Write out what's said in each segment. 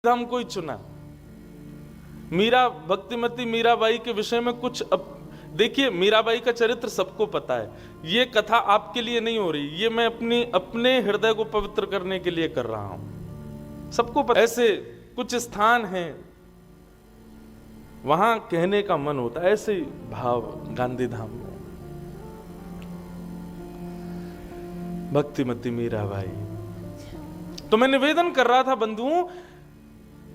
धाम को ही चुना। मीरा, भक्तिमती मीराबाई के विषय में कुछ देखिए, मीराबाई का चरित्र सबको पता है। ये कथा आपके लिए नहीं हो रही, ये मैं अपने हृदय को पवित्र करने के लिए कर रहा हूं। सबको पता। ऐसे कुछ स्थान हैं वहां कहने का मन होता है, ऐसे भाव गांधी धाम में। भक्तिमती मीराबाई। तो मैं निवेदन कर रहा था बंधुओं,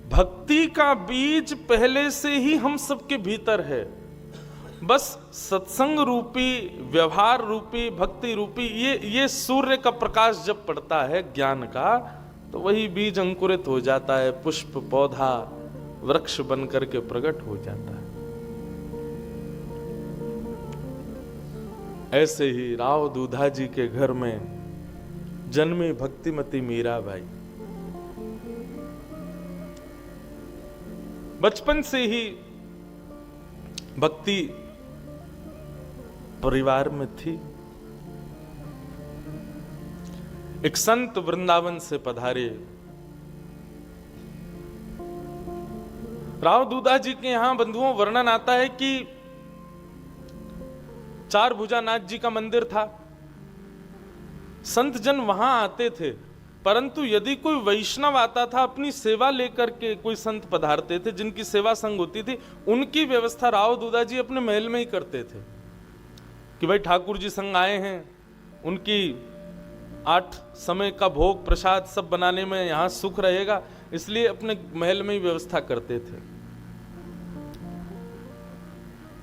भक्ति का बीज पहले से ही हम सबके भीतर है। बस सत्संग रूपी, व्यवहार रूपी, भक्ति रूपी ये सूर्य का प्रकाश जब पड़ता है ज्ञान का, तो वही बीज अंकुरित हो जाता है, पुष्प पौधा वृक्ष बन करके प्रकट हो जाता है। ऐसे ही राव दूधा जी के घर में जन्मी भक्तिमती मीराबाई। बचपन से ही भक्ति परिवार में थी। एक संत वृंदावन से पधारे। राव दूधा जी के यहां बंधुओं वर्णन आता है कि चार भुजानाथ जी का मंदिर था। संत जन वहां आते थे, परंतु यदि कोई वैष्णव आता था अपनी सेवा लेकर के, कोई संत पधारते थे जिनकी सेवा संग होती थी, उनकी व्यवस्था राव दूधा जी अपने महल में ही करते थे कि भाई ठाकुर जी संग आए हैं, उनकी 8 समय का भोग प्रसाद सब बनाने में यहां सुख रहेगा, इसलिए अपने महल में ही व्यवस्था करते थे।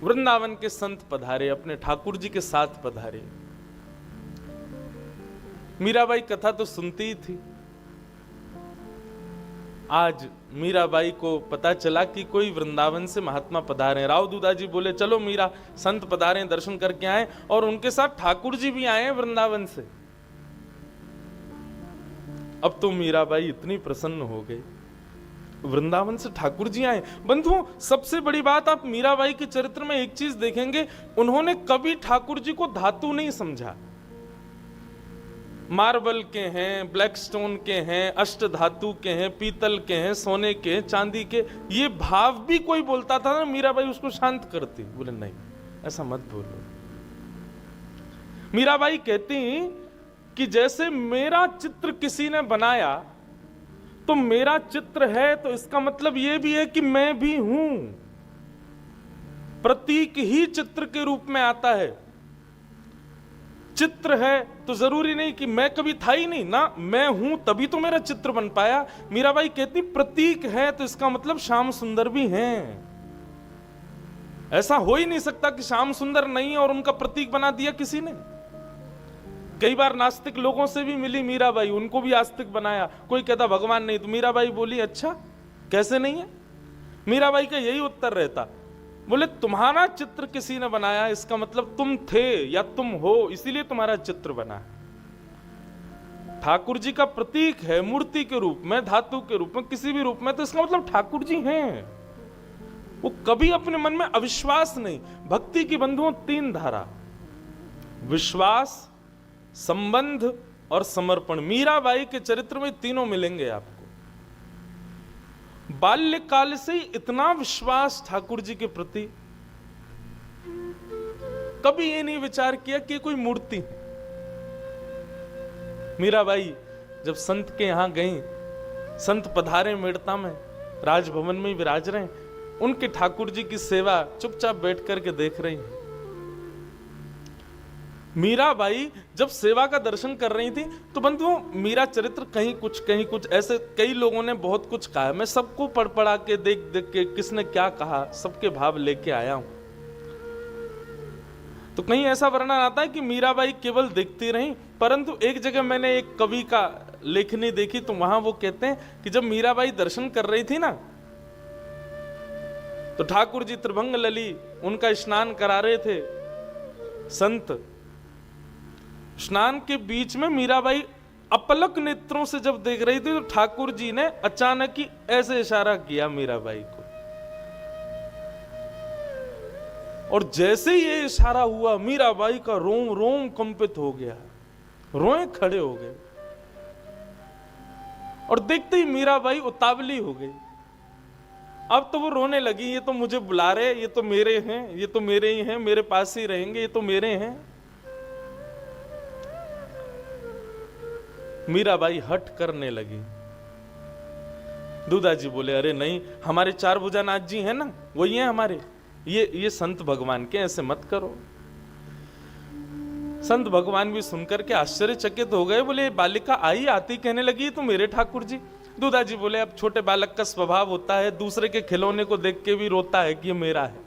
वृंदावन के संत पधारे, अपने ठाकुर जी के साथ पधारे। मीराबाई कथा तो सुनती ही थी। आज मीराबाई को पता चला कि कोई वृंदावन से महात्मा पधारे। राव दूधा जी बोले चलो मीरा, संत पधारे, दर्शन करके आए, और उनके साथ ठाकुर जी भी आए हैं वृंदावन से। अब तो मीराबाई इतनी प्रसन्न हो गई, वृंदावन से ठाकुर जी आए। बंधुओं, सबसे बड़ी बात आप मीराबाई के चरित्र में एक चीज देखेंगे, उन्होंने कभी ठाकुर जी को धातु नहीं समझा। मार्बल के हैं, ब्लैक स्टोन के हैं, अष्ट धातु के हैं, पीतल के हैं, सोने के, चांदी के, ये भाव भी कोई बोलता था ना, मीराबाई उसको शांत करती। बोले नहीं, ऐसा मत बोलो। मीराबाई कहती कि जैसे मेरा चित्र किसी ने बनाया तो मेरा चित्र है, तो इसका मतलब यह भी है कि मैं भी हूं। प्रतीक ही चित्र के रूप में आता है। चित्र है तो जरूरी नहीं कि मैं कभी था ही नहीं ना, मैं हूं तभी तो मेरा चित्र बन पाया। मीराबाई कहती प्रतीक है तो इसका मतलब श्याम सुंदर भी हैं। ऐसा हो ही नहीं सकता कि श्याम सुंदर नहीं और उनका प्रतीक बना दिया किसी ने। कई बार नास्तिक लोगों से भी मिली मीराबाई, उनको भी आस्तिक बनाया। कोई कहता भगवान नहीं, तो मीराबाई बोली अच्छा कैसे नहीं है। मीराबाई का यही उत्तर रहता, बोले तुम्हारा चित्र किसी ने बनाया, इसका मतलब तुम थे या तुम हो, इसीलिए तुम्हारा चित्र बना है। ठाकुर जी का प्रतीक है मूर्ति के रूप में, धातु के रूप में, किसी भी रूप में, तो इसका मतलब ठाकुर जी हैं। वो कभी अपने मन में अविश्वास नहीं। भक्ति की बंधुओं 3 धारा, विश्वास, संबंध और समर्पण। मीराबाई के चरित्र में तीनों मिलेंगे आपको। बाल्यकाल से ही इतना विश्वास ठाकुर जी के प्रति, कभी ये नहीं विचार किया कि कोई मूर्ति। मीराबाई जब संत के यहां गई, संत पधारे मेड़ता में, राजभवन में विराज रहे, उनके ठाकुर जी की सेवा चुपचाप बैठ करके देख रही हैं। मीराबाई जब सेवा का दर्शन कर रही थी, तो बंधुओं मीरा चरित्र कहीं कुछ ऐसे कई लोगों ने बहुत कुछ कहा, मैं सबको पढ़ पढ़ा के देख देख के किसने क्या कहा सबके भाव लेके आया हूं। तो कहीं ऐसा वर्णन आता है कि मीराबाई केवल देखती रही, परंतु एक जगह मैंने एक कवि का लेखनी देखी, तो वहां वो कहते हैं कि जब मीराबाई दर्शन कर रही थी ना, तो ठाकुर जी त्रिभंग लली उनका स्नान करा रहे थे। संत स्नान के बीच में मीराबाई अपलक नेत्रों से जब देख रही थी, तो ठाकुर जी ने अचानक ही ऐसे इशारा किया मीराबाई को, और जैसे ही ये इशारा हुआ मीराबाई का रोम रोम कंपित हो गया, रोए खड़े हो गए। और देखते ही मीराबाई उतावली हो गई। अब तो वो रोने लगी, ये तो मुझे बुला रहे, ये तो मेरे हैं, ये तो मेरे ही हैं, मेरे पास ही रहेंगे, ये तो मेरे हैं। मीराबाई हट करने लगी। दूधाजी बोले, अरे नहीं, हमारे चार भुजानाथ जी हैं ना, वही हैं हमारे, ये संत भगवान के, ऐसे मत करो। संत भगवान भी सुनकर के आश्चर्यचकित हो गए। बोले, बालिका आई आती कहने लगी तो मेरे ठाकुर जी। दूधाजी बोले, अब छोटे बालक का स्वभाव होता है, दूसरे के खिलौने को देख के भी रोता है कि ये मेरा है।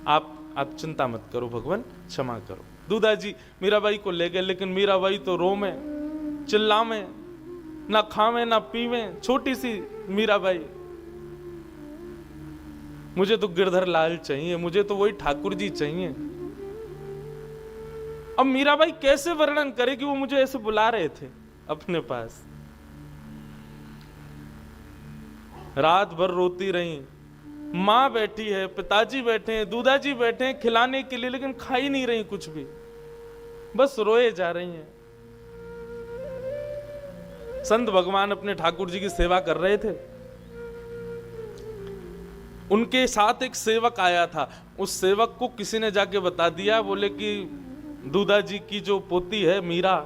आप चिंता मत करो भगवान, क्षमा करो। दूधाजी मीराबाई को ले गए, लेकिन मीराबाई तो रोवे, चिल्लावे, ना खावे ना पीवे, छोटी सी मीराबाई। मुझे तो गिरधर लाल चाहिए, मुझे तो वही ठाकुर जी चाहिए। अब मीराबाई कैसे वर्णन करे कि वो मुझे ऐसे बुला रहे थे अपने पास। रात भर रोती रही। मां बैठी है, पिताजी बैठे हैं, दूधाजी बैठे हैं खिलाने के लिए, लेकिन खा ही नहीं रही कुछ भी, बस रोए जा रही हैं। संत भगवान अपने ठाकुर जी की सेवा कर रहे थे। उनके साथ एक सेवक आया था। उस सेवक को किसी ने जाके बता दिया, बोले कि दूधाजी की जो पोती है मीरा,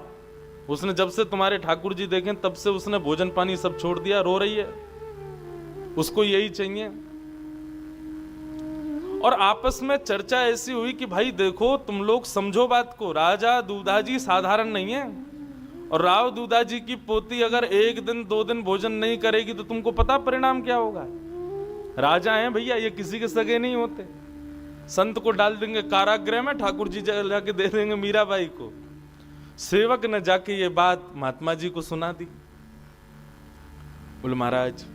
उसने जब से तुम्हारे ठाकुर जी देखे तब से उसने भोजन पानी सब छोड़ दिया, रो रही है, उसको यही चाहिए। और आपस में चर्चा ऐसी हुई कि भाई देखो, तुम लोग समझो बात को, राजा दूधाजी साधारण नहीं है, और राव दूधाजी की पोती अगर एक दिन दो दिन भोजन नहीं करेगी तो तुमको पता परिणाम क्या होगा। राजा हैं भैया, ये किसी के सगे नहीं होते। संत को डाल देंगे कारागृह में, ठाकुर जी जाके दे देंगे मीराबाई को। सेवक ने जाके ये बात महात्मा जी को सुना दी। बोले, महाराज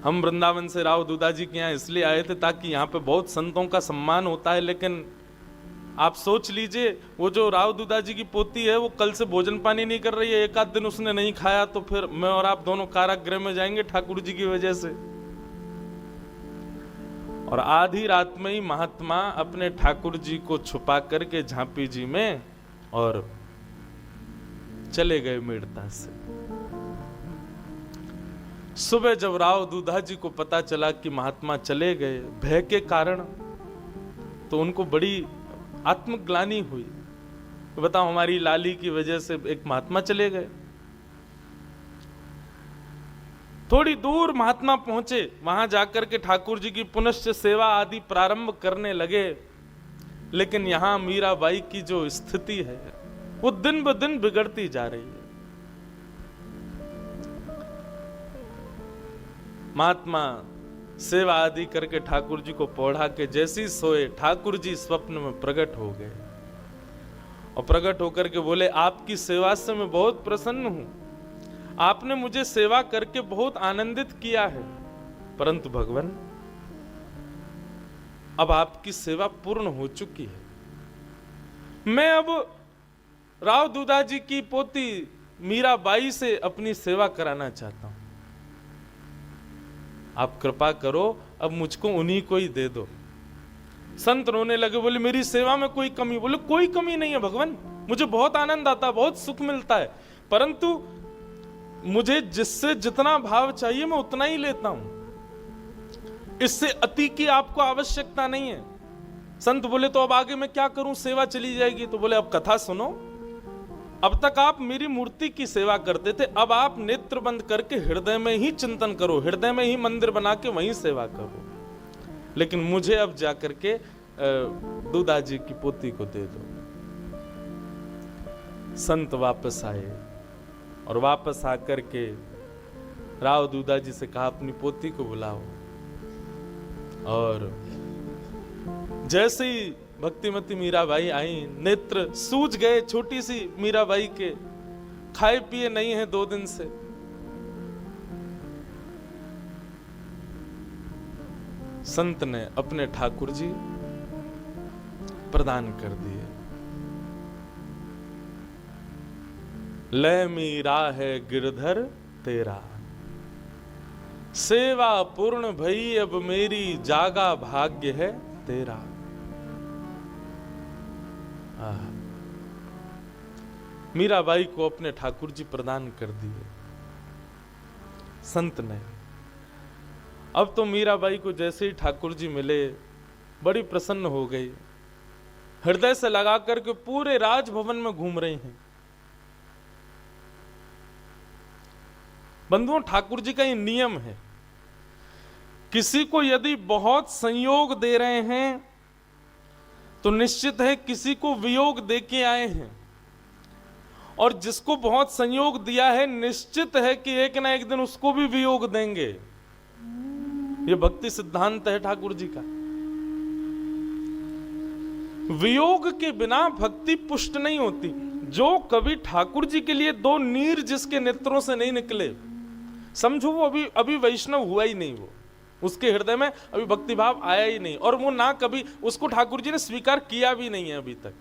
हम वृंदावन से राव दूधाजी के यहाँ इसलिए आए थे ताकि यहाँ पे बहुत संतों का सम्मान होता है, लेकिन आप सोच लीजिए, वो जो राव दूधाजी की पोती है वो कल से भोजन पानी नहीं कर रही है, एक आध दिन उसने नहीं खाया तो फिर मैं और आप दोनों कारागृह में जाएंगे ठाकुर जी की वजह से। और आधी रात में ही महात्मा अपने ठाकुर जी को छुपा करके झांपी जी में और चले गए मेड़ता से। सुबह जब राव दूधाजी को पता चला कि महात्मा चले गए भय के कारण, तो उनको बड़ी आत्मग्लानि हुई। तो बताओ, हमारी लाली की वजह से एक महात्मा चले गए। थोड़ी दूर महात्मा पहुंचे, वहां जाकर के ठाकुर जी की पुनश्च सेवा आदि प्रारंभ करने लगे। लेकिन यहां मीराबाई की जो स्थिति है वो दिन ब दिन बिगड़ती जा रही है। महात्मा सेवा आदि करके ठाकुर जी को पौढ़ा के जैसी सोए, ठाकुर जी स्वप्न में प्रकट हो गए और प्रकट होकर के बोले, आपकी सेवा से मैं बहुत प्रसन्न हूं, आपने मुझे सेवा करके बहुत आनंदित किया है, परंतु भगवान अब आपकी सेवा पूर्ण हो चुकी है। मैं अब राव दूधाजी की पोती मीराबाई से अपनी सेवा कराना चाहता हूं, आप कृपा करो, अब मुझको उन्हीं को ही दे दो। संत रोने लगे, बोले मेरी सेवा में कोई कमी? बोले कोई कमी नहीं है भगवान, मुझे बहुत आनंद आता है, बहुत सुख मिलता है, परंतु मुझे जिससे जितना भाव चाहिए मैं उतना ही लेता हूं, इससे अति की आपको आवश्यकता नहीं है। संत बोले, तो अब आगे मैं क्या करूं, सेवा चली जाएगी। तो बोले, अब कथा सुनो, अब तक आप मेरी मूर्ति की सेवा करते थे, अब आप नेत्र बंद करके हृदय में ही चिंतन करो, हृदय में ही मंदिर बना के वहीं सेवा करो, लेकिन मुझे अब जाकर के दूधाजी की पोती को दे दो। संत वापस आए और वापस आकर के राव दूधाजी से कहा, अपनी पोती को बुलाओ। और जैसे ही भक्तिमती मीराबाई आई, नेत्र सूज गए छोटी सी मीराबाई के, खाए पिए नहीं है 2 दिन से। संत ने अपने ठाकुर जी प्रदान कर दिए। ले मीरा है गिरधर तेरा, सेवा पूर्ण भई अब मेरी, जागा भाग्य है तेरा। मीराबाई को अपने ठाकुर जी प्रदान कर दिए। संत ने। अब तो मीराबाई को जैसे ही ठाकुर जी मिले बड़ी प्रसन्न हो गई, हृदय से लगा करके पूरे राजभवन में घूम रही हैं। बंधुओं, ठाकुर जी का ये नियम है, किसी को यदि बहुत संयोग दे रहे हैं तो निश्चित है किसी को वियोग दे के आए हैं, और जिसको बहुत संयोग दिया है निश्चित है कि एक ना एक दिन उसको भी वियोग देंगे। ये भक्ति सिद्धांत है ठाकुर जी का। वियोग के बिना भक्ति पुष्ट नहीं होती। जो कभी ठाकुर जी के लिए दो नीर जिसके नेत्रों से नहीं निकले, समझो वो अभी वैष्णव हुआ ही नहीं, वो उसके हृदय में अभी भक्ति भाव आया ही नहीं, और वो ना कभी उसको ठाकुर जी ने स्वीकार किया भी नहीं है अभी तक।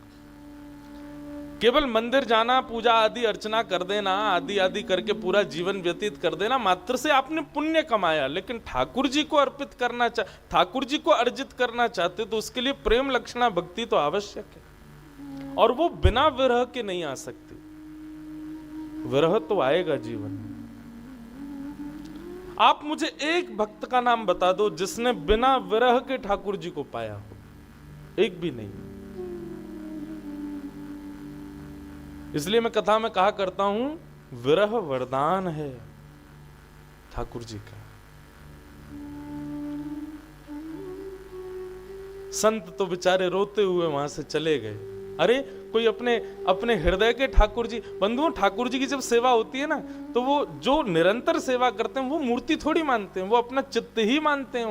केवल मंदिर जाना, पूजा आदि अर्चना कर देना, आदि आदि करके पूरा जीवन व्यतीत कर देना मात्र से आपने पुण्य कमाया, लेकिन ठाकुर जी को अर्पित करना ठाकुर जी को अर्जित करना चाहते तो उसके लिए प्रेम लक्षणा भक्ति तो आवश्यक है, और वो बिना विरह के नहीं आ सकती। विरह तो आएगा जीवन में। आप मुझे एक भक्त का नाम बता दो जिसने बिना विरह के ठाकुर जी को पाया हो, एक भी नहीं। इसलिए मैं कथा में कहा करता हूं, विरह वरदान है ठाकुर जी का। संत तो बेचारे रोते हुए वहां से चले गए। अरे कोई अपने हृदय के ठाकुर जी, बंधुओं ठाकुर जी की जब सेवा होती है ना, तो वो जो निरंतर सेवा करते हैं वो मूर्ति थोड़ी मानते हैं, वो अपना चित्त ही मानते हैं।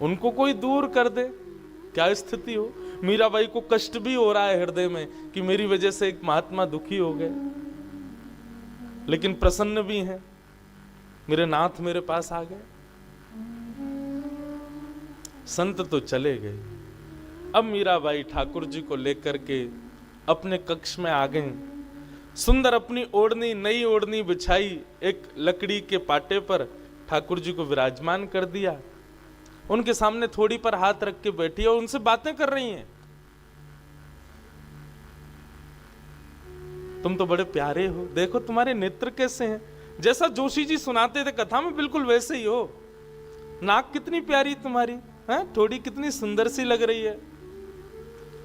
उनको कोई दूर कर दे, क्या स्थिति हो। मीराबाई को कष्ट भी हो रहा है हृदय में कि मेरी वजह से एक महात्मा दुखी हो गए, लेकिन प्रसन्न भी हैं, मेरे नाथ मेरे पास आ गए। संत तो चले गए। अब मीराबाई ठाकुर जी को लेकर के अपने कक्ष में आ गई। सुंदर अपनी ओढ़नी, नई ओढ़नी बिछाई, एक लकड़ी के पाटे पर ठाकुर जी को विराजमान कर दिया। उनके सामने थोड़ी पर हाथ रख के बैठी और उनसे बातें कर रही हैं। तुम तो बड़े प्यारे हो, देखो तुम्हारे नेत्र कैसे हैं। जैसा जोशी जी सुनाते थे कथा में बिल्कुल वैसे ही हो। नाक कितनी प्यारी तुम्हारी है, ठोड़ी कितनी सुंदर सी लग रही है।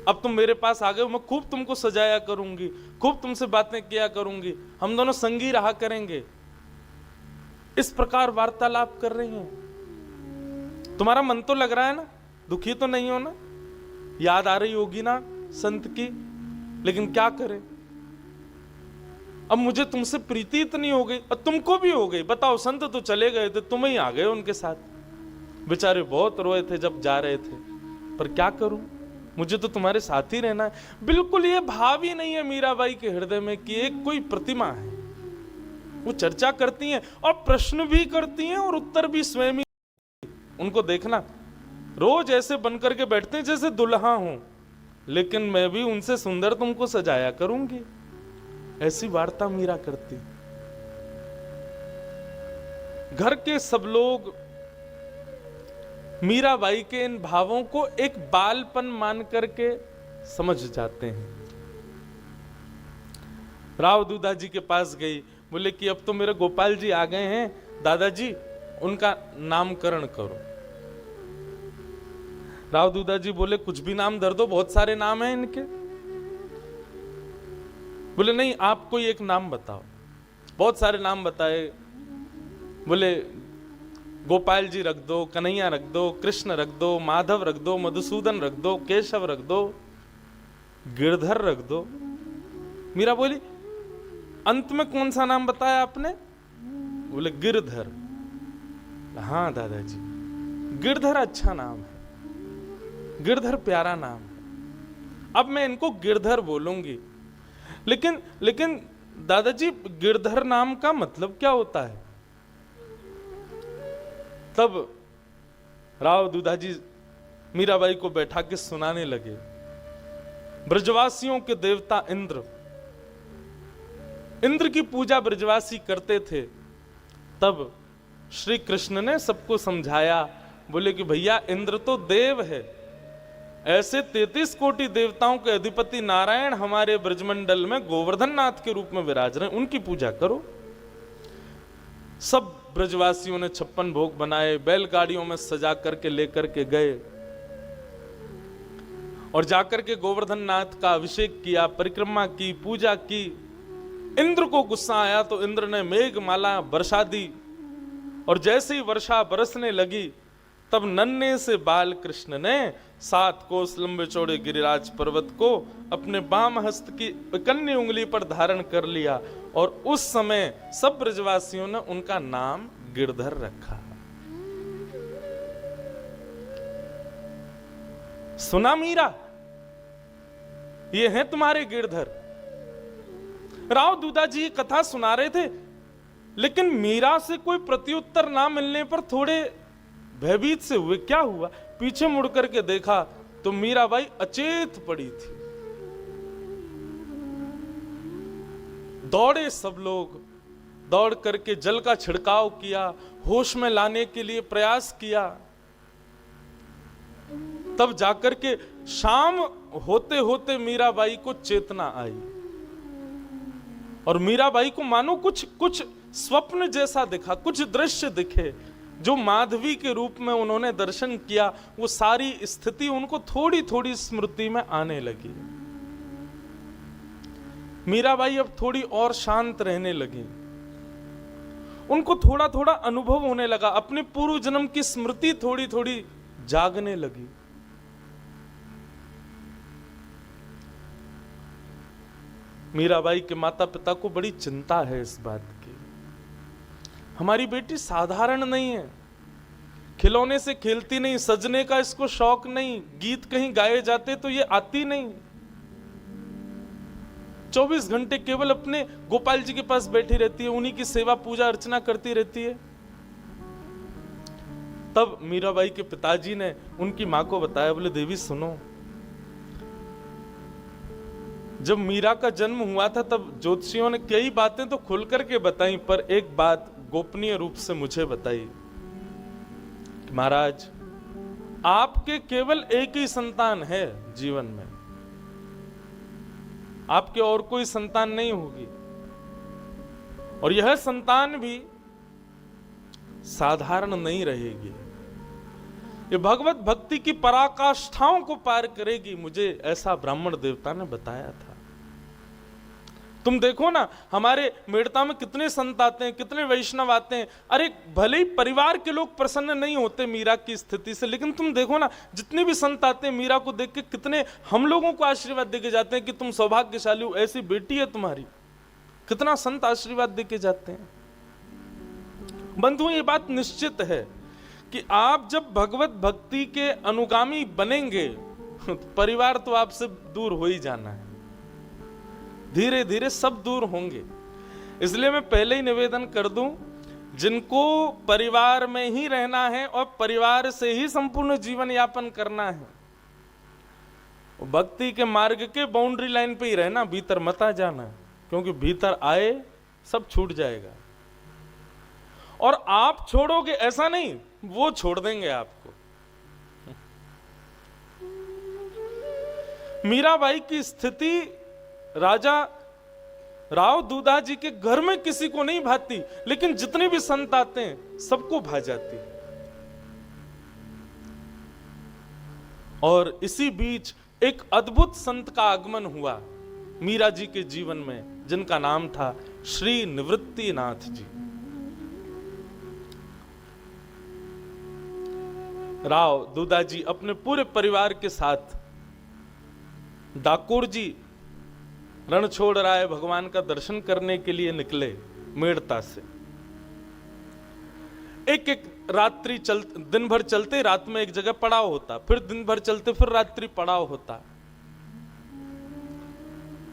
अब तुम मेरे पास आ गए, मैं खूब तुमको सजाया करूंगी, खूब तुमसे बातें किया करूंगी, हम दोनों संगी रहा करेंगे। इस प्रकार वार्तालाप कर रही हैं। तुम्हारा मन तो लग रहा है ना, दुखी तो नहीं हो ना, याद आ रही होगी ना संत की, लेकिन क्या करें, अब मुझे तुमसे प्रीति इतनी हो गई और तुमको भी हो गई। बताओ, संत तो चले गए थे, तुम ही आ गए उनके साथ। बेचारे बहुत रोए थे जब जा रहे थे, पर क्या करूं, मुझे तो तुम्हारे साथ ही रहना है। बिल्कुल ये भाव ही नहीं है मीराबाई के हृदय में कि एक कोई प्रतिमा है। वो चर्चा करती हैं और प्रश्न भी करती हैं और उत्तर भी स्वयं ही। उनको देखना, रोज ऐसे बनकर के बैठते हैं जैसे दुल्हा हूं, लेकिन मैं भी उनसे सुंदर तुमको सजाया करूंगी। ऐसी वार्ता मीरा करती। घर के सब लोग मीराबाई के इन भावों को एक बालपन मान करके समझ जाते हैं। राव दूधा जी के पास गई, बोले कि अब तो मेरे गोपाल जी आ गए हैं, दादाजी उनका नामकरण करो। राव दूधा जी बोले कुछ भी नाम धर दो, बहुत सारे नाम हैं इनके। बोले नहीं, आप कोई एक नाम बताओ। बहुत सारे नाम बताए। बोले गोपाल जी रख दो, कन्हैया रख दो, कृष्ण रख दो, माधव रख दो, मधुसूदन रख दो, केशव रख दो, गिरधर रख दो। मीरा बोली अंत में कौन सा नाम बताया आपने? बोले गिरधर। हाँ दादाजी, गिरधर अच्छा नाम है, गिरधर प्यारा नाम है, अब मैं इनको गिरधर बोलूंगी। लेकिन दादाजी गिरधर नाम का मतलब क्या होता है? तब राव दूधा जी मीराबाई को बैठा के सुनाने लगे। ब्रजवासियों के देवता इंद्र, इंद्र की पूजा ब्रजवासी करते थे। तब श्री कृष्ण ने सबको समझाया, बोले कि भैया इंद्र तो देव है, ऐसे 33 कोटि देवताओं के अधिपति नारायण हमारे ब्रजमंडल में गोवर्धन नाथ के रूप में विराज रहे, उनकी पूजा करो। सब ब्रजवासियों ने 56 भोग बनाए, बैलगाड़ियों में सजा करके लेकर के गए और जाकर के गोवर्धन नाथ का अभिषेक किया, परिक्रमा की, पूजा की। इंद्र को गुस्सा आया तो इंद्र ने मेघमाला वर्षा दी और जैसे ही वर्षा बरसने लगी तब नन्हे से बाल कृष्ण ने 7 कोस लंबे चौड़े गिरिराज पर्वत को अपने बाम हस्त की कन्नी उंगली पर धारण कर लिया और उस समय सब ब्रजवासियों ने उनका नाम गिरधर रखा। सुना मीरा, ये हैं तुम्हारे गिरधर। राव दूधा जी कथा सुना रहे थे, लेकिन मीरा से कोई प्रत्युत्तर ना मिलने पर थोड़े भयभीत से हुए। क्या हुआ? पीछे मुड़ करके देखा तो मीराबाई अचेत पड़ी थी। दौड़े सब लोग, दौड़ करके जल का छिड़काव किया, होश में लाने के लिए प्रयास किया। तब जाकर के शाम होते होते मीराबाई को चेतना आई और मीराबाई को मानो कुछ स्वप्न जैसा दिखा, कुछ दृश्य दिखे जो माधवी के रूप में उन्होंने दर्शन किया। वो सारी स्थिति उनको थोड़ी थोड़ी स्मृति में आने लगी। मीराबाई अब थोड़ी और शांत रहने लगी। उनको थोड़ा थोड़ा अनुभव होने लगा, अपने पूर्व जन्म की स्मृति थोड़ी थोड़ी जागने लगी। मीराबाई के माता पिता को बड़ी चिंता है इस बात की। हमारी बेटी साधारण नहीं है, खिलौने से खेलती नहीं, सजने का इसको शौक नहीं, गीत कहीं गाए जाते तो ये आती नहीं, 24 घंटे केवल अपने गोपाल जी के पास बैठी रहती है, उन्हीं की सेवा पूजा अर्चना करती रहती है। तब मीराबाई के पिताजी ने उनकी मां को बताया, बोले देवी सुनो, जब मीरा का जन्म हुआ था तब ज्योतिषियों ने कई बातें तो खुल करके बताई, पर एक बात गोपनीय रूप से मुझे बताई कि महाराज आपके केवल एक ही संतान है जीवन में, आपके और कोई संतान नहीं होगी और यह संतान भी साधारण नहीं रहेगी, ये भगवत भक्ति की पराकाष्ठाओं को पार करेगी। मुझे ऐसा ब्राह्मण देवता ने बताया था। तुम देखो ना, हमारे मेड़ता में कितने संत आते हैं, कितने वैष्णव आते हैं। अरे भले ही परिवार के लोग प्रसन्न नहीं होते मीरा की स्थिति से, लेकिन तुम देखो ना, जितने भी संत आते हैं मीरा को देख के कितने हम लोगों को आशीर्वाद देके जाते हैं कि तुम सौभाग्यशाली हो, ऐसी बेटी है तुम्हारी। कितना संत आशीर्वाद देके जाते हैं। बंधुओं, ये बात निश्चित है कि आप जब भगवत भक्ति के अनुगामी बनेंगे तो परिवार तो आपसे दूर हो ही जाना है, धीरे धीरे सब दूर होंगे। इसलिए मैं पहले ही निवेदन कर दूं, जिनको परिवार में ही रहना है और परिवार से ही संपूर्ण जीवन यापन करना है, भक्ति के मार्ग के बाउंड्री लाइन पे ही रहना, भीतर मत आ जाना, क्योंकि भीतर आए सब छूट जाएगा। और आप छोड़ोगे ऐसा नहीं, वो छोड़ देंगे आपको। मीराबाई की स्थिति राजा राव दूधा जी के घर में किसी को नहीं भाती, लेकिन जितने भी संत आते हैं सबको भा जाती। और इसी बीच एक अद्भुत संत का आगमन हुआ मीरा जी के जीवन में, जिनका नाम था श्री निवृत्तिनाथ जी। राव दूधा जी अपने पूरे परिवार के साथ डाकोर जी रणछोड़ राय भगवान का दर्शन करने के लिए निकले मेड़ता से। एक एक रात्रि दिन भर चलते, रात में एक जगह पड़ाव होता, फिर दिन भर चलते, फिर रात्रि पड़ाव होता।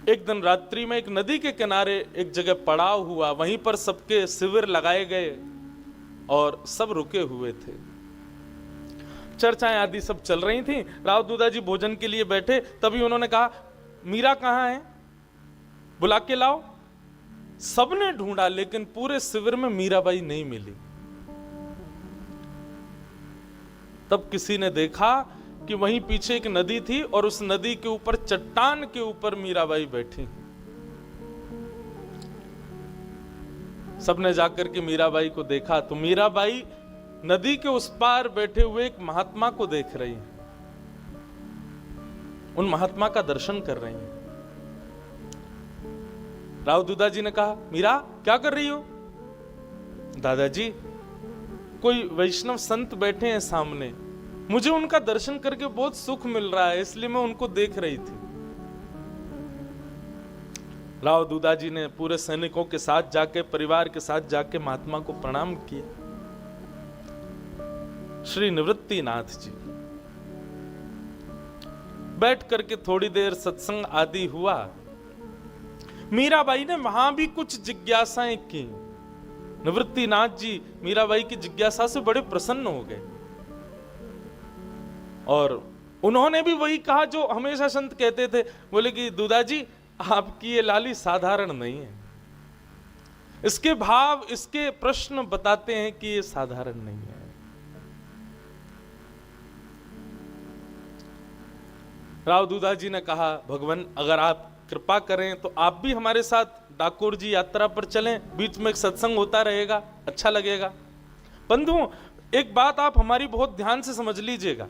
एक दिन रात्रि में एक नदी के किनारे एक जगह पड़ाव हुआ, वहीं पर सबके शिविर लगाए गए और सब रुके हुए थे। चर्चाएं आदि सब चल रही थी। राव दूधा जी भोजन के लिए बैठे, तभी उन्होंने कहा, मीरा कहां है, बुला के लाओ। सबने ढूंढा, लेकिन पूरे शिविर में मीराबाई नहीं मिली। तब किसी ने देखा कि वहीं पीछे एक नदी थी और उस नदी के ऊपर चट्टान के ऊपर मीराबाई बैठी। सबने जाकर के मीराबाई को देखा तो मीराबाई नदी के उस पार बैठे हुए एक महात्मा को देख रही हैं, उन महात्मा का दर्शन कर रही हैं। राव दूधा जी ने कहा, मीरा क्या कर रही हो? दादाजी, कोई वैष्णव संत बैठे हैं सामने, मुझे उनका दर्शन करके बहुत सुख मिल रहा है, इसलिए मैं उनको देख रही थी। राव दूधा जी ने पूरे सैनिकों के साथ जाके, परिवार के साथ जाके महात्मा को प्रणाम किया। श्री निवृत्तिनाथ जी बैठ करके थोड़ी देर सत्संग आदि हुआ। मीराबाई ने वहां भी कुछ जिज्ञासाएं की। निवृत्तिनाथ जी मीराबाई की जिज्ञासा से बड़े प्रसन्न हो गए और उन्होंने भी वही कहा जो हमेशा संत कहते थे। बोले कि दूधा जी, आपकी ये लाली साधारण नहीं है। इसके भाव, इसके प्रश्न बताते हैं कि ये साधारण नहीं है। राव दूधा जी ने कहा, भगवान अगर आप कृपा करें तो आप भी हमारे साथ डाकोर जी यात्रा पर चलें, बीच में एक सत्संग होता रहेगा, अच्छा लगेगा। बंधुओं, एक बात आप हमारी बहुत ध्यान से समझ लीजिएगा।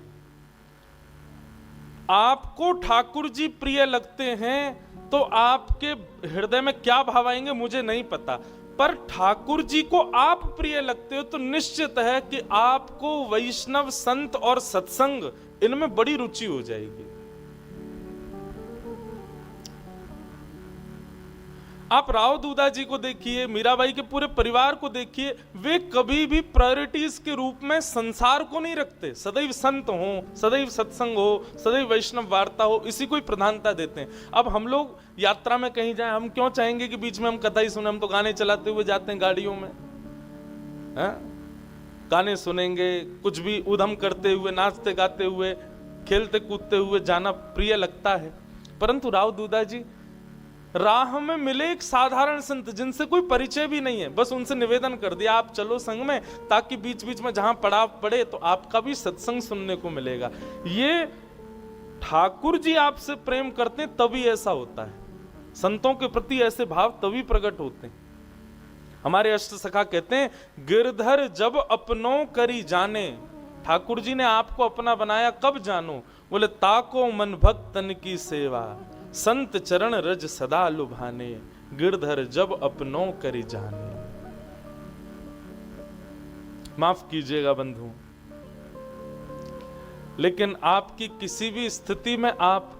आपको ठाकुर जी प्रिय लगते हैं तो आपके हृदय में क्या भाव आएंगे मुझे नहीं पता, पर ठाकुर जी को आप प्रिय लगते हो तो निश्चित है कि आपको वैष्णव संत और सत्संग इनमें बड़ी रुचि हो जाएगी। आप राव दूधा जी को देखिए, मीराबाई के पूरे परिवार को देखिए, वे कभी भी प्रायोरिटीज के रूप में संसार को नहीं रखते। सदैव संत हो, सदैव सत्संग हो, सदैव वैष्णव वार्ता हो, इसी को ही प्रधानता देते हैं। अब हम लोग यात्रा में कहीं जाएं, हम क्यों चाहेंगे कि बीच में हम कथा ही सुने? हम तो गाने चलाते हुए जाते हैं गाड़ियों में, गाने सुनेंगे, कुछ भी उधम करते हुए, नाचते गाते हुए, खेलते कूदते हुए जाना प्रिय लगता है। परंतु राव दूधा जी राह में मिले एक साधारण संत जिनसे कोई परिचय भी नहीं है, बस उनसे निवेदन कर दिया आप चलो संग में, ताकि बीच बीच में जहां पड़ाव पड़े तो आपका भी सत्संग सुनने को मिलेगा। ये ठाकुर जी आपसे प्रेम करते हैं तभी ऐसा होता है, संतों के प्रति ऐसे भाव तभी प्रकट होते हैं। हमारे अष्ट सखा कहते हैं, गिरधर जब अपनों करी जाने, ठाकुर जी ने आपको अपना बनाया कब जानो? बोले ताको मन भक्तन की सेवा, संत चरण रज सदा लुभाने, गिरधर जब अपनों करी जाने। माफ कीजिएगा बंधु, लेकिन आपकी किसी भी स्थिति में आप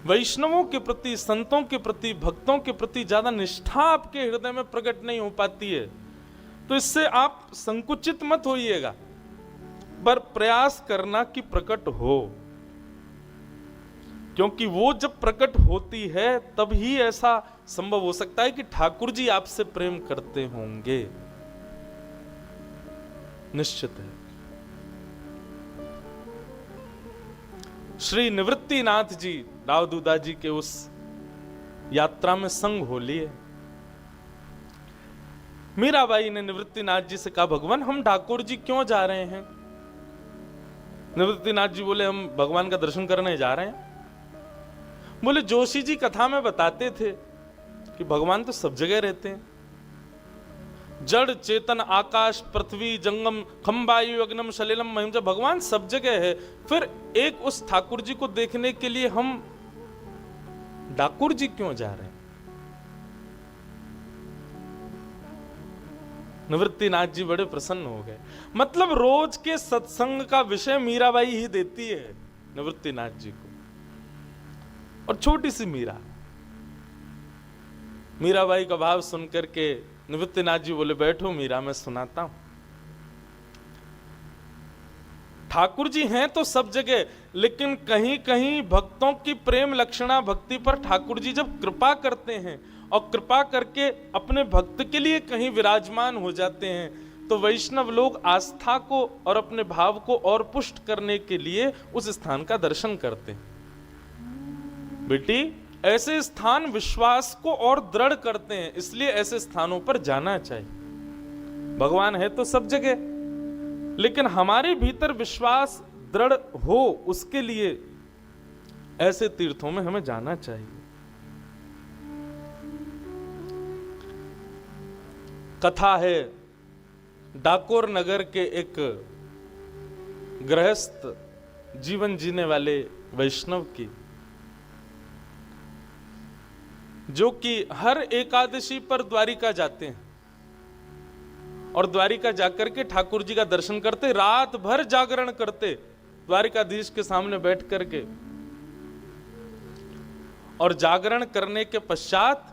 वैष्णवों के प्रति, संतों के प्रति, भक्तों के प्रति ज्यादा निष्ठा आपके हृदय में प्रकट नहीं हो पाती है, तो इससे आप संकुचित मत होइएगा, पर प्रयास करना कि प्रकट हो, क्योंकि वो जब प्रकट होती है तब ही ऐसा संभव हो सकता है कि ठाकुर जी आपसे प्रेम करते होंगे। निश्चित है। श्री निवृत्तिनाथ जी राव दूधा जी के उस यात्रा में संग हो लिए। मीराबाई ने निवृत्तिनाथ जी से कहा, भगवान हम ठाकुर जी क्यों जा रहे हैं? निवृत्तिनाथ जी बोले, हम भगवान का दर्शन करने जा रहे हैं। बोले, जोशी जी कथा में बताते थे कि भगवान तो सब जगह रहते हैं, जड़ चेतन आकाश पृथ्वी जंगम खम्बायु अग्नम सलिलम महिम, जब भगवान सब जगह है, फिर एक उस ठाकुर जी को देखने के लिए हम ठाकुर जी क्यों जा रहे हैं? निवृत्तिनाथ जी बड़े प्रसन्न हो गए। मतलब रोज के सत्संग का विषय मीराबाई ही देती है निवृत्तिनाथ जी को, और छोटी सी मीराबाई का भाव सुनकर के निवृत्तिनाथ जी बोले, बैठो मीरा मैं सुनाता हूं। ठाकुर जी हैं तो सब जगह, लेकिन कहीं कहीं भक्तों की प्रेम लक्षणा भक्ति पर ठाकुर जी जब कृपा करते हैं और कृपा करके अपने भक्त के लिए कहीं विराजमान हो जाते हैं, तो वैष्णव लोग आस्था को और अपने भाव को और पुष्ट करने के लिए उस स्थान का दर्शन करते हैं। बेटी, ऐसे स्थान विश्वास को और दृढ़ करते हैं, इसलिए ऐसे स्थानों पर जाना चाहिए। भगवान है तो सब जगह, लेकिन हमारे भीतर विश्वास दृढ़ हो, उसके लिए ऐसे तीर्थों में हमें जाना चाहिए। कथा है डाकोर नगर के एक गृहस्थ जीवन जीने वाले वैष्णव की, जो कि हर एकादशी पर द्वारिका जाते हैं और द्वारिका जाकर के ठाकुर जी का दर्शन करते, रात भर जागरण करते द्वारिकाधीश के सामने बैठ करके, और जागरण करने के पश्चात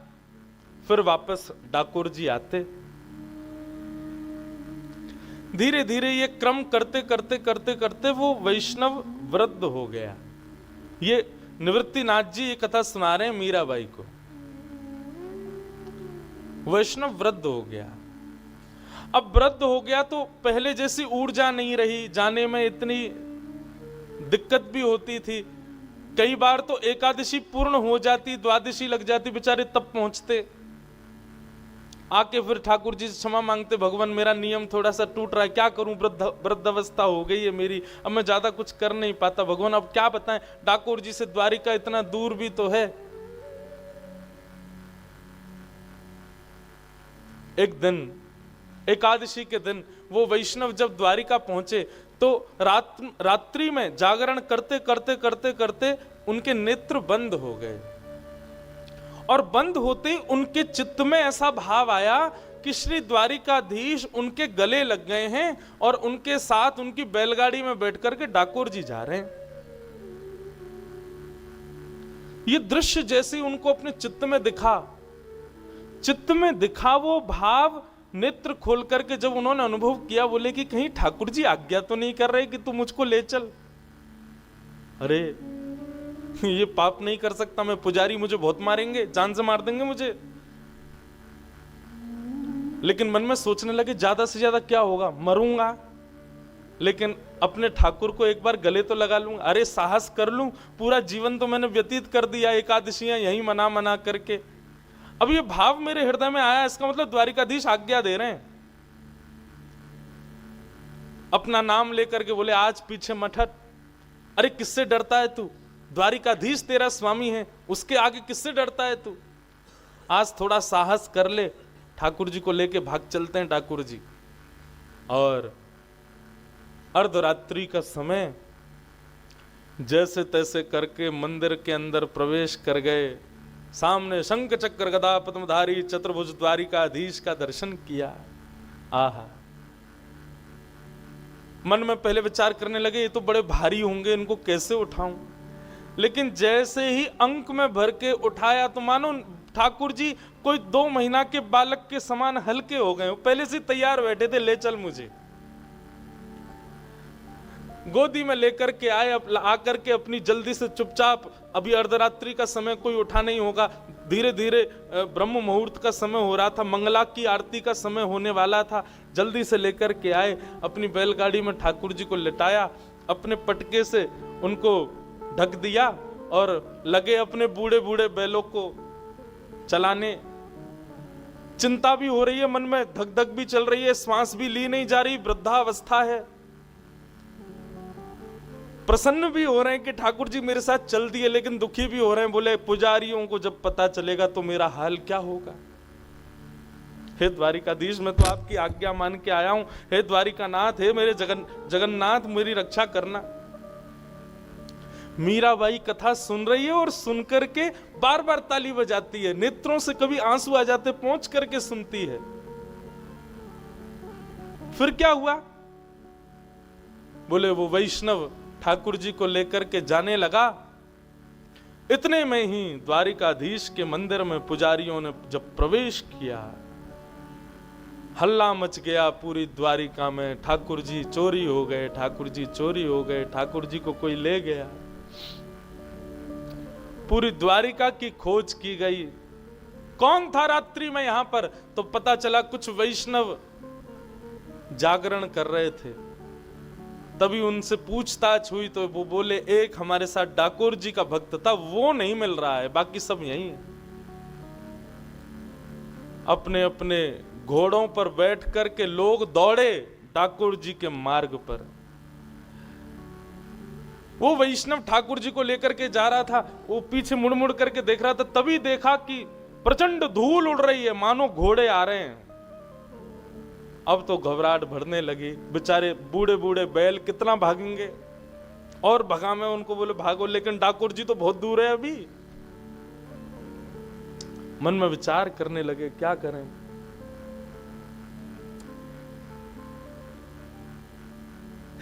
फिर वापस डाकोर जी आते। धीरे धीरे ये क्रम करते करते करते करते वो वैष्णव वृद्ध हो गया। ये निवृत्तिनाथ जी ये कथा सुना रहे हैं मीराबाई को। वैष्णव वृद्ध हो गया। अब वृद्ध हो गया तो पहले जैसी ऊर्जा नहीं रही, जाने में इतनी दिक्कत भी होती थी। कई बार तो एकादशी पूर्ण हो जाती, द्वादशी लग जाती, बेचारे तब पहुंचते, आके फिर ठाकुर जी से क्षमा मांगते, भगवान मेरा नियम थोड़ा सा टूट रहा है, क्या करूं, वृद्धावस्था हो गई है मेरी, अब मैं ज्यादा कुछ कर नहीं पाता, भगवान अब क्या बताएं, ठाकुर जी से द्वारिका इतना दूर भी तो है। एक दिन एकादशी के दिन वो वैष्णव जब द्वारिका पहुंचे तो रात्रि में जागरण करते करते करते करते उनके नेत्र बंद हो गए, और बंद होते ही उनके चित्त में ऐसा भाव आया कि श्री द्वारिकाधीश उनके गले लग गए हैं और उनके साथ उनकी बैलगाड़ी में बैठ करके डाकोर जी जा रहे हैं। ये दृश्य जैसे उनको अपने चित्त में दिखा, वो भाव नेत्र खोल करके जब उन्होंने अनुभव किया, बोले कि कहीं ठाकुर जी आज्ञा तो नहीं कर रहे कि तू मुझको ले चल। अरे ये पाप नहीं कर सकता मैं, पुजारी मुझे बहुत मारेंगे, जान से मार देंगे मुझे। लेकिन मन में सोचने लगे ज्यादा से ज्यादा क्या होगा, मरूंगा, लेकिन अपने ठाकुर को एक बार गले तो लगा लूंगा। अरे साहस कर लूं, पूरा जीवन तो मैंने व्यतीत कर दिया एकादशियां यही मना करके, अब ये भाव मेरे हृदय में आया, इसका मतलब द्वारिकाधीश आज्ञा दे रहे हैं। अपना नाम लेकर के बोले आज पीछे मत हट। अरे किससे डरता है तू, द्वारिकाधीश तेरा स्वामी है, उसके आगे किससे डरता है तू, आज थोड़ा साहस कर ले, ठाकुर जी को लेके भाग चलते हैं ठाकुर जी। और अर्धरात्रि का समय जैसे तैसे करके मंदिर के अंदर प्रवेश कर गए, सामने शंख चक्र गदा पद्मधारी चतुर्भुज द्वारिकाधीश का दर्शन किया। आहा, मन में पहले विचार करने लगे ये तो बड़े भारी होंगे, इनको कैसे उठाऊं, लेकिन जैसे ही अंक में भर के उठाया तो मानो ठाकुर जी कोई 2 महीना के बालक के समान हल्के हो गए, पहले से तैयार बैठे थे, ले चल मुझे। गोदी में लेकर के आए, आकर के अपनी जल्दी से चुपचाप, अभी अर्धरात्रि का समय कोई उठा नहीं होगा, धीरे धीरे ब्रह्म मुहूर्त का समय हो रहा था, मंगला की आरती का समय होने वाला था, जल्दी से लेकर के आए, अपनी बैलगाड़ी में ठाकुर जी को लिटाया, अपने पटके से उनको ढक दिया और लगे अपने बूढ़े बूढ़े बैलों को चलाने। चिंता भी हो रही है मन में, धक धक भी चल रही है, श्वास भी ली नहीं जा रही, वृद्धावस्था है। प्रसन्न भी हो रहे हैं कि ठाकुर जी मेरे साथ चल दिए, लेकिन दुखी भी हो रहे हैं, बोले पुजारियों को जब पता चलेगा तो मेरा हाल क्या होगा। हे द्वारिकाधीश, मैं तो आपकी आज्ञा मान के आया हूं, हे द्वारिकानाथ, हे मेरे जगन्नाथ, मेरी रक्षा करना। मीराबाई कथा सुन रही है और सुन करके बार बार ताली बजाती है, नेत्रों से कभी आंसू आ जाते, पहुंच करके सुनती है। फिर क्या हुआ, बोले वो वैष्णव ठाकुर जी को लेकर के जाने लगा। इतने में ही द्वारिकाधीश के मंदिर में पुजारियों ने जब प्रवेश किया, हल्ला मच गया पूरी द्वारिका में, ठाकुर जी चोरी हो गए, ठाकुर जी चोरी हो गए, ठाकुर जी को कोई ले गया। पूरी द्वारिका की खोज की गई, कौन था रात्रि में यहां पर, तो पता चला कुछ वैष्णव जागरण कर रहे थे। तभी उनसे पूछताछ हुई तो वो बोले एक हमारे साथ डाकोर जी का भक्त था, वो नहीं मिल रहा है, बाकी सब यही है। अपने अपने घोड़ों पर बैठ करके लोग दौड़े ठाकुर जी के मार्ग पर। वो वैष्णव ठाकुर जी को लेकर के जा रहा था, वो पीछे मुड़ मुड़ करके देख रहा था, तभी देखा कि प्रचंड धूल उड़ रही है, मानो घोड़े आ रहे हैं। अब तो घबराहट भरने लगी, बेचारे बूढ़े बूढ़े बैल कितना भागेंगे, और भगा मैं उनको, बोले भागो, लेकिन ठाकुर जी तो बहुत दूर है अभी। मन में विचार करने लगे क्या करें।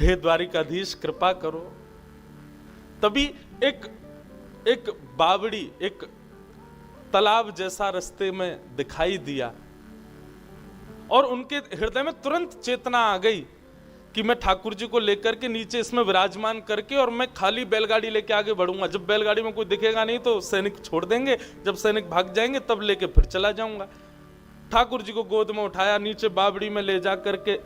हे द्वारिकाधीश कृपा करो। तभी एक बावड़ी, एक तालाब जैसा रास्ते में दिखाई दिया, और उनके हृदय में तुरंत चेतना आ गई कि मैं ठाकुर जी को लेकर के नीचे इसमें विराजमान करके, और मैं खाली बैलगाड़ी लेके आगे बढ़ूंगा। जब बैलगाड़ी में कोई दिखेगा नहीं तो सैनिक छोड़ देंगे, जब सैनिक भाग जाएंगे तब लेके फिर चला जाऊंगा। ठाकुर जी को गोद में उठाया, नीचे बावड़ी में ले जा करके